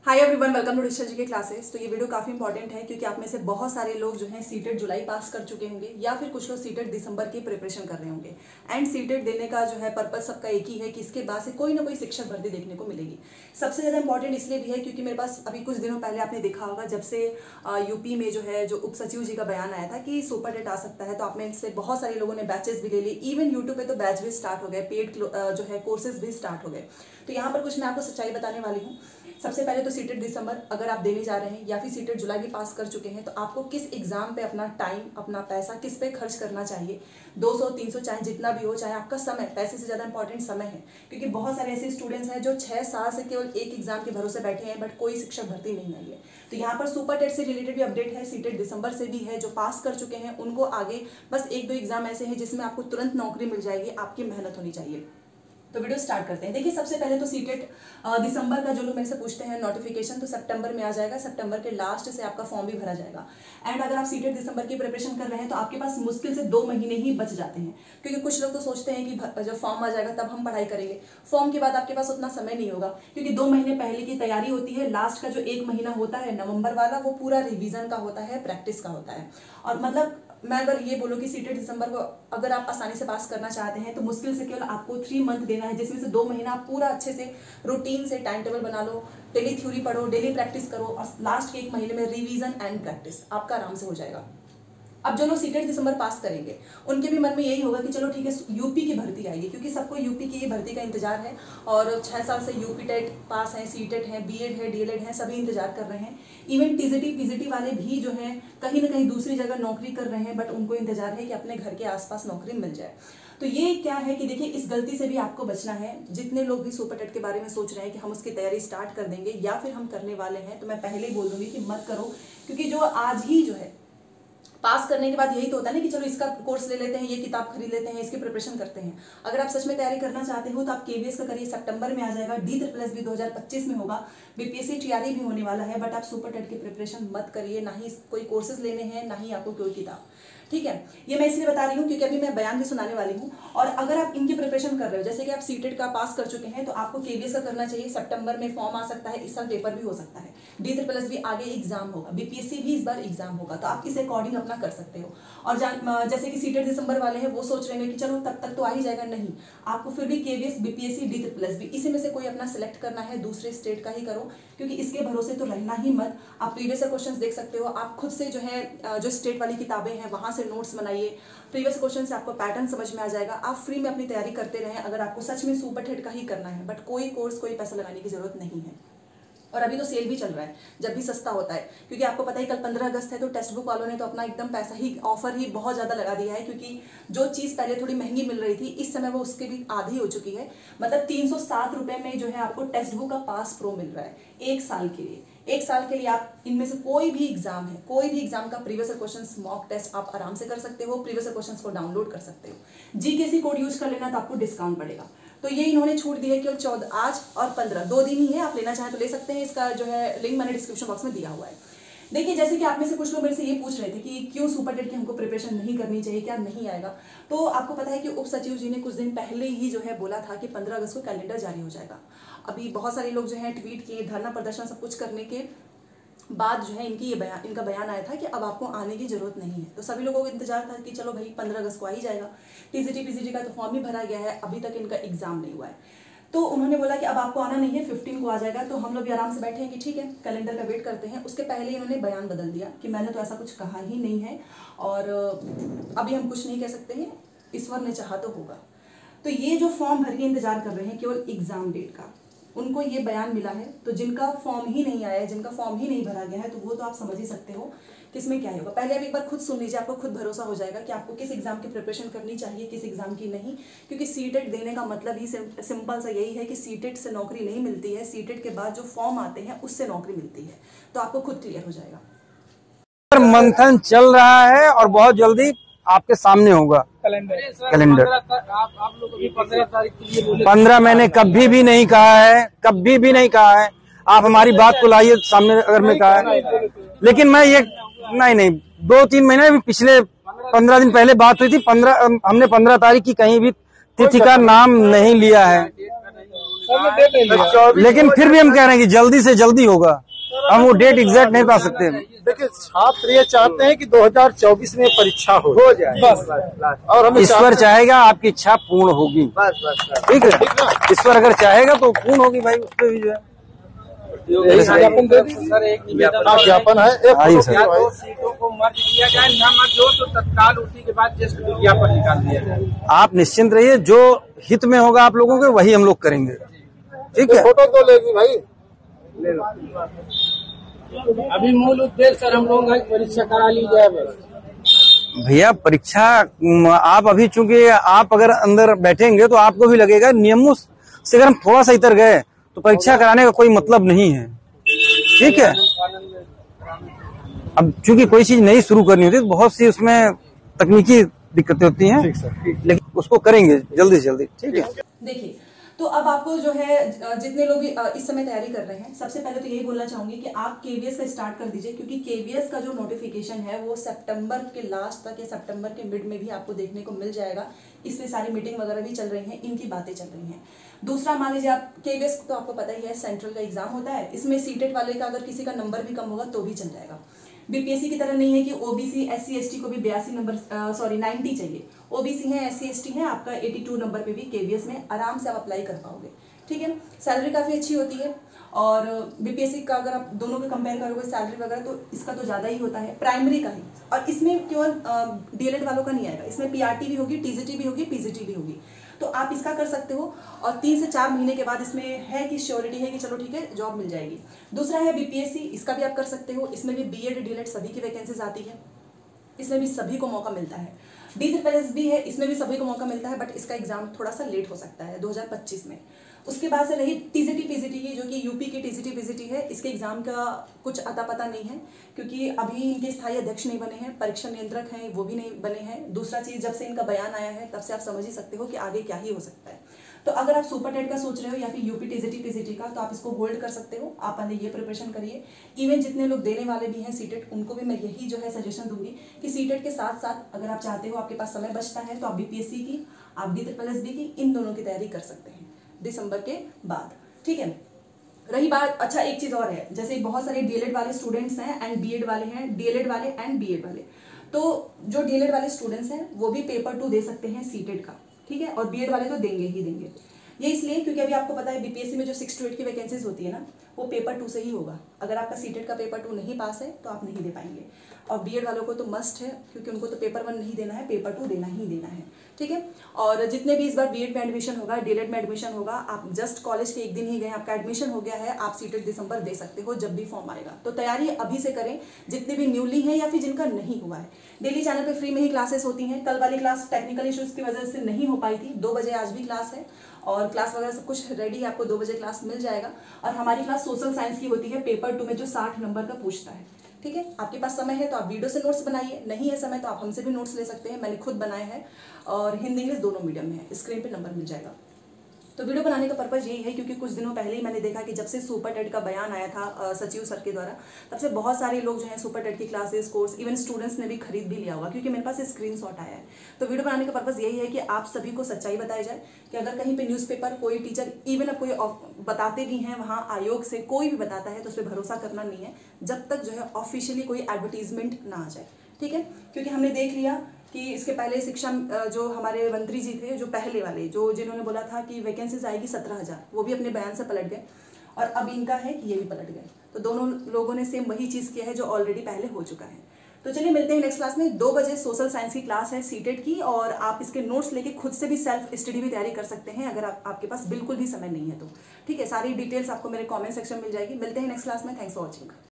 Hi everyone, welcome to digital GK classes. तो ये video काफी इंपॉर्टेंट है क्योंकि आप में से बहुत सारे लोग जो हैं सीटेट जुलाई पास कर चुके होंगे या फिर कुछ लोग सीटेट दिसंबर की प्रिपरेशन कर रहे होंगे। एंड सीटेट देने का जो है पर्पस सबका एक ही है कि इसके बाद से कोई ना कोई शिक्षक भर्ती देखने को मिलेगी। सबसे ज्यादा इंपॉर्टेंट इसलिए भी है क्योंकि मेरे पास अभी कुछ दिनों पहले आपने देखा होगा जब से यूपी में जो है जो उप सचिव जी का बयान आया था कि सुपर टेट आ सकता है, तो आप में से बहुत सारे लोगों ने बैचेस भी ले लिए। इवन यूट्यूब पे तो बैच भी स्टार्ट हो गए, पेड जो है कोर्सेज भी स्टार्ट हो गए। तो यहाँ पर कुछ मैं आपको सच्चाई बताने वाली हूँ। सबसे पहले तो सीटेट दिसंबर अगर आप देने जा रहे हैं या फिर सीटेट जुलाई भी पास कर चुके हैं, तो आपको किस एग्जाम पे अपना टाइम, अपना पैसा किस पे खर्च करना चाहिए। 200 300 चाहे जितना भी हो, चाहे आपका समय, पैसे से ज़्यादा इंपॉर्टेंट समय है। क्योंकि बहुत सारे ऐसे स्टूडेंट्स हैं जो 6 साल से केवल एक एग्जाम के भरोसे बैठे हैं बट कोई शिक्षक भर्ती नहीं आई है। तो यहाँ पर सुपर टेट से रिलेटेड भी अपडेट है, सीटेट दिसंबर से भी है। जो पास कर चुके हैं उनको आगे बस 1-2 एग्जाम ऐसे हैं जिसमें आपको तुरंत नौकरी मिल जाएगी, आपकी मेहनत होनी चाहिए। तो वीडियो स्टार्ट करते हैं। देखिए, सबसे पहले तो सीटेट दिसंबर का जो लोग मेरे से पूछते हैं नोटिफिकेशन, तो सितंबर में आ जाएगा। सितंबर के लास्ट से आपका फॉर्म भी भरा जाएगा। एंड अगर आप सीटेट दिसंबर की प्रिपरेशन कर रहे हैं तो आपके पास मुश्किल से 2 महीने ही बच जाते हैं। क्योंकि कुछ लोग तो सोचते हैं कि जब फॉर्म आ जाएगा तब हम पढ़ाई करेंगे। फॉर्म के बाद आपके पास उतना समय नहीं होगा क्योंकि 2 महीने पहले की तैयारी होती है। लास्ट का जो 1 महीना होता है नवंबर वाला, वो पूरा रिविजन का होता है, प्रैक्टिस का होता है। और मतलब मैं अगर ये बोलूँ कि सीटेट दिसंबर को अगर आप आसानी से पास करना चाहते हैं तो मुश्किल से केवल आपको 3 मंथ देना है, जिसमें से 2 महीना आप पूरा अच्छे से रूटीन से टाइम टेबल बना लो, डेली थ्योरी पढ़ो, डेली प्रैक्टिस करो और लास्ट के 1 महीने में रिवीजन एंड प्रैक्टिस आपका आराम से हो जाएगा। अब जो लोग सीटेट दिसंबर पास करेंगे उनके भी मन में यही होगा कि चलो ठीक है, यूपी की भर्ती आएगी, क्योंकि सबको यूपी की भर्ती का इंतजार है। और 6 साल से यूपी टेट पास है, सीटेट है, बीएड है, डीएलएड है, सभी इंतजार कर रहे हैं। इवन टीजीटी पीजीटी वाले भी जो हैं कहीं ना कहीं दूसरी जगह नौकरी कर रहे हैं बट उनको इंतजार है कि अपने घर के आसपास नौकरी मिल जाए। तो ये क्या है कि देखिए, इस गलती से भी आपको बचना है। जितने लोग भी सुपर टेट के बारे में सोच रहे हैं कि हम उसकी तैयारी स्टार्ट कर देंगे या फिर हम करने वाले हैं, तो मैं पहले ही बोल दूंगी कि मत करो। क्योंकि जो आज ही जो है पास करने के बाद यही तो होता है ना कि चलो इसका कोर्स ले लेते हैं, ये किताब खरीद लेते हैं, इसकी प्रिपरेशन करते हैं। अगर आप सच में तैयारी करना चाहते हो तो आप केवीएस का करिए, सितंबर में आ जाएगा। DSSS भी 2025 में होगा, बीपीएससी टीआरई भी होने वाला है। बट आप सुपर टेट की प्रिपरेशन मत करिए, ना ही कोई कोर्सेज लेने हैं, ना ही आपको कोई किताब। ठीक है, ये मैं इसलिए बता रही हूँ क्योंकि अभी मैं बयान भी सुनाने वाली हूँ। और अगर आप इनकी प्रिपरेशन कर रहे हो, जैसे कि आप सीटेट का पास कर चुके हैं, तो आपको केवीएस का करना चाहिए। सितंबर में फॉर्म आ सकता है, इस साल पेपर भी हो सकता है। DSSS भी आगे एग्जाम होगा, बीपीएससी भी इस बार एग्जाम होगा, तो आप इस अकॉर्डिंग अपना कर सकते हो। और जैसे कि सीटेट दिसंबर वाले हैं वो सोच रहे हैं कि चलो तब तक तो आ ही जाएगा, नहीं, आपको फिर भी केवीएस, बीपीएससी, DSSS भी इसी में से कोई अपना सिलेक्ट करना है, दूसरे स्टेट का ही करो। क्योंकि इसके भरोसे तो रहना ही मत। आप प्रीवियस क्वेश्चंस देख सकते हो, आप खुद से जो है जो स्टेट वाली किताबें हैं वहां से नोट्स बनाइए। प्रीवियस क्वेश्चन से आपको पैटर्न समझ में आ जाएगा। आप फ्री में अपनी तैयारी करते रहें अगर आपको सच में सुपर टेट का ही करना है। बट कोई कोर्स, कोई पैसा लगाने की जरूरत नहीं है। और अभी तो सेल भी चल रहा है, जब भी सस्ता होता है, क्योंकि आपको पता है कल 15 अगस्त है, तो टेक्स्ट बुक वालों ने तो अपना एकदम पैसा ही, ऑफर ही बहुत ज़्यादा लगा दिया है। क्योंकि जो चीज़ पहले थोड़ी महंगी मिल रही थी, इस समय वो उसके भी आधी हो चुकी है। मतलब 307 रुपये में जो है आपको टेक्स्ट बुक का पास प्रो मिल रहा है 1 साल के लिए। 1 साल के लिए आप इनमें से कोई भी एग्जाम है, कोई भी एग्जाम का प्रीवियस क्वेश्चंस मॉक टेस्ट आप आराम से कर सकते हो, प्रीवियस क्वेश्चंस को डाउनलोड कर सकते हो। जीकेसी कोड यूज कर लेना तो आपको डिस्काउंट पड़ेगा। तो ये इन्होंने छूट दी है केवल 14 आज और 15 2 दिन ही है। आप लेना चाहें तो ले सकते हैं। इसका जो है लिंक मैंने डिस्क्रिप्शन बॉक्स में दिया हुआ है। देखिए, जैसे कि आप में से कुछ लोग मेरे से ये पूछ रहे थे कि क्यों सुपर टेट की हमको प्रिपरेशन नहीं करनी चाहिए, क्या नहीं आएगा। तो आपको पता है कि उप सचिव जी ने कुछ दिन पहले ही जो है बोला था कि 15 अगस्त को कैलेंडर जारी हो जाएगा। अभी बहुत सारे लोग जो है ट्वीट किए, धरना प्रदर्शन सब कुछ करने के बाद जो है इनका बयान आया था कि अब आपको आने की जरूरत नहीं है। तो सभी लोगों को इंतजार था कि चलो भाई 15 अगस्त को आ ही जाएगा। टीजीटी पीजीटी का तो फॉर्म ही भरा गया है, अभी तक इनका एग्जाम नहीं हुआ है। तो उन्होंने बोला कि अब आपको आना नहीं है, 15 को आ जाएगा। तो हम लोग भी आराम से बैठे हैं कि ठीक है, कैलेंडर का वेट करते हैं। उसके पहले इन्होंने बयान बदल दिया कि मैंने तो ऐसा कुछ कहा ही नहीं है और अभी हम कुछ नहीं कह सकते हैं, ईश्वर ने चाहा तो होगा। तो ये जो फॉर्म भर के इंतजार कर रहे हैं केवल एग्जाम डेट का, उनको ये बयान मिला है। तो जिनका फॉर्म ही नहीं आया है, जिनका फॉर्म ही नहीं भरा गया है, तो वो तो आप समझ ही सकते हो किसमें क्या होगा। पहले आप एक बार खुद सुन लीजिए, आपको खुद भरोसा हो जाएगा कि आपको किस एग्जाम की प्रिपरेशन करनी चाहिए, किस एग्जाम की नहीं। क्योंकि सीटेट देने का मतलब ही सिंपल सा यही है कि सीटेट से नौकरी नहीं मिलती है, सीटेट के बाद जो फॉर्म आते हैं उससे नौकरी मिलती है। तो आपको खुद क्लियर हो जाएगा। मंथन चल रहा है और बहुत जल्दी आपके सामने होगा कैलेंडर। आप लोग अभी 15 तारीख के लिए बोले, 15 मैंने कभी भी नहीं कहा है, कभी भी नहीं कहा है। आप हमारी बात को लाइए सामने, अगर मैं कहा है। लेकिन मैं ये नहीं 2-3 महीने भी, पिछले 15 दिन पहले बात हुई थी। हमने 15 तारीख की कहीं भी तिथि का नाम नहीं लिया है। डेट नहीं लिया। लेकिन फिर भी हम कह रहे हैं कि जल्दी से जल्दी होगा। हम वो डेट एग्जैक्ट नहीं बता सकते। देखिए, छात्र ये चाहते हैं कि 2024 में परीक्षा हो जाए बस। और हम ईश्वर चाहेगा आपकी इच्छा पूर्ण होगी। ठीक है, ईश्वर अगर चाहेगा तो पूर्ण होगी भाई। उस पर भी जो है ज्ञापन दे दीजिए सर। एक निवेदन ज्ञापन है, एक हाँ जी सर। या तो सीटों को मर्ज किया जाए, न मर्ज हो तो तत्काल उसी के बाद जस्ट विज्ञापन निकाल दिया जाए। आप निश्चिंत रहिए, जो हित में होगा आप लोगों के वही हम लोग करेंगे। ठीक है, फोटो तो लेगी भाई। अभी मूल उद्देश्य सर हम लोग परीक्षा करा ली जाए बस। भैया परीक्षा आप अभी चूंकि आप अगर अंदर बैठेंगे तो आपको भी लगेगा नियमों से अगर हम थोड़ा सा इतर गए तो परीक्षा कराने का कोई मतलब नहीं है। ठीक है, अब चूंकि कोई चीज नई शुरू करनी होती है तो बहुत सी उसमें तकनीकी दिक्कतें होती हैं, लेकिन उसको करेंगे जल्दी से जल्दी। ठीक है, देखिए, तो अब आपको जो है जितने लोग इस समय तैयारी कर रहे हैं, सबसे पहले तो यही बोलना चाहूंगी कि आप केवीएस का स्टार्ट कर दीजिए, क्योंकि केवीएस का जो नोटिफिकेशन है वो सितंबर के लास्ट तक या सितंबर के मिड में भी आपको देखने को मिल जाएगा। इसमें सारी मीटिंग वगैरह भी चल रही हैं, इनकी बातें चल रही हैं। दूसरा, मान लीजिए आप केवीएस तो आपको पता ही है सेंट्रल का एग्जाम होता है, इसमें सीटेट वाले का अगर किसी का नंबर भी कम होगा तो भी चल जाएगा। बीपीएससी की तरह नहीं है कि ओबीसी एससी एसटी को भी 82 नंबर 90 चाहिए। ओबीसी है, एससी एसटी है, आपका 82 नंबर पे भी केवीएस में आराम से आप अप्लाई कर पाओगे। ठीक है, सैलरी काफ़ी अच्छी होती है, और बीपीएससी का अगर आप दोनों को कंपेयर करोगे सैलरी वगैरह तो इसका तो ज़्यादा ही होता है, प्राइमरी का ही। और इसमें केवल डीएलएड वालों का नहीं आएगा, इसमें पीआरटी भी होगी, टीजीटी भी होगी, पीजीटी भी होगी। तो आप इसका कर सकते हो, और 3 से 4 महीने के बाद इसमें है कि श्योरिटी है कि चलो ठीक है जॉब मिल जाएगी। दूसरा है बीपीएससी, इसका भी आप कर सकते हो, इसमें भी बीएड डीएलएड सभी की वैकेंसीज आती है, इसमें भी सभी को मौका मिलता है। D3+ भी है, इसमें भी सभी को मौका मिलता है, बट इसका एग्जाम थोड़ा सा लेट हो सकता है 2025 में। उसके बाद से रही टीजीटी पीजीटी की, जो कि यूपी की टीजीटी पीजीटी है, इसके एग्जाम का कुछ अता पता नहीं है, क्योंकि अभी इनके स्थायी अध्यक्ष नहीं बने हैं, परीक्षा नियंत्रक हैं वो भी नहीं बने हैं। दूसरा चीज, जब से इनका बयान आया है तब से आप समझ ही सकते हो कि आगे क्या ही हो सकता है। तो अगर आप सुपर टेट का सोच रहे हो या फिर यूपी टीजीटी पीजीटी का, तो आप इसको होल्ड कर सकते हो, आप पहले ये प्रिपरेशन करिए। इवन जितने लोग देने वाले भी हैं सीटेट, उनको भी मैं यही जो है सजेशन दूंगी कि सीटेट के साथ साथ अगर आप चाहते हो, आपके पास समय बचता है, तो आप बीपीएससी की, आप D3+ भी की, इन दोनों की तैयारी कर सकते हैं दिसंबर के बाद। ठीक है, रही बात, अच्छा एक चीज और है, जैसे बहुत सारे डीएलएड वाले स्टूडेंट्स हैं एंड बीएड वाले हैं, डीएलएड वाले एंड बीएड वाले। तो जो डीएलएड वाले स्टूडेंट्स हैं वो भी पेपर 2 दे सकते हैं सीटेट का। ठीक है, और बीएड वाले तो देंगे ही देंगे। ये इसलिए क्योंकि अभी आपको पता है बीपीएससी में जो 6 to 8 की वैकेंसीज होती है ना, वो पेपर 2 से ही होगा। अगर आपका सीटेट का पेपर 2 नहीं पास है तो आप नहीं दे पाएंगे। और बीएड वालों को तो मस्ट है, क्योंकि उनको तो पेपर 1 नहीं देना है, पेपर 2 देना ही देना है। ठीक है, और जितने भी इस बार बीएड में एडमिशन होगा, डीएलएड में एडमिशन होगा, आप जस्ट कॉलेज के एक दिन ही गए, आपका एडमिशन हो गया है, आप सीटेट दिसंबर दे सकते हो जब भी फॉर्म आएगा। तो तैयारी अभी से करें, जितने भी न्यूली हैं या फिर जिनका नहीं हुआ है। डेली चैनल पे फ्री में ही क्लासेस होती हैं। कल वाली क्लास टेक्निकल इश्यूज की वजह से नहीं हो पाई थी, 2 बजे आज भी क्लास है, और क्लास वगैरह सब कुछ रेडी है, आपको 2 बजे क्लास मिल जाएगा। और हमारी क्लास सोशल साइंस की होती है, पेपर 2 में जो 60 नंबर का पूछता है। ठीक है, आपके पास समय है तो आप वीडियो से नोट्स बनाइए, नहीं है समय तो आप हमसे भी नोट्स ले सकते हैं, मैंने खुद बनाए हैं, और हिंदी इंग्लिश दोनों मीडियम में है, स्क्रीन पे नंबर मिल जाएगा। तो वीडियो बनाने का पर्पज़ यही है क्योंकि कुछ दिनों पहले ही मैंने देखा कि जब से सुपर टेट का बयान आया था सचिव सर के द्वारा, तब से बहुत सारे लोग जो हैं सुपर टेट की क्लासेस, कोर्स, इवन स्टूडेंट्स ने भी खरीद भी लिया होगा, क्योंकि मेरे पास स्क्रीनशॉट आया है। तो वीडियो बनाने का पर्पज़ यही है कि आप सभी को सच्चाई बताई जाए कि अगर कहीं पे न्यूज़पेपर, कोई टीचर, इवन अब कोई बताते भी हैं वहाँ आयोग से कोई भी बताता है तो उस पर भरोसा करना नहीं है जब तक जो है ऑफिशियली कोई एडवर्टीजमेंट ना आ जाए। ठीक है, क्योंकि हमने देख लिया कि इसके पहले शिक्षा जो हमारे मंत्री जी थे, जो पहले वाले, जो जिन्होंने बोला था कि वैकेंसीज आएगी 17,000, वो भी अपने बयान से पलट गए, और अब इनका है कि ये भी पलट गए। तो दोनों लोगों ने सेम वही चीज़ किया है जो ऑलरेडी पहले हो चुका है। तो चलिए मिलते हैं नेक्स्ट क्लास में। 2 बजे सोशल साइंस की क्लास है सीटेट की, और आप इसके नोट्स लेके खुद से भी सेल्फ स्टडी भी तैयारी कर सकते हैं अगर आपके पास बिल्कुल भी समय नहीं है तो। ठीक है, सारी डिटेल्स आपको मेरे कॉमेंट सेक्शन में मिल जाएगी। मिलते हैं नेक्स्ट क्लास में। Thanks for watching.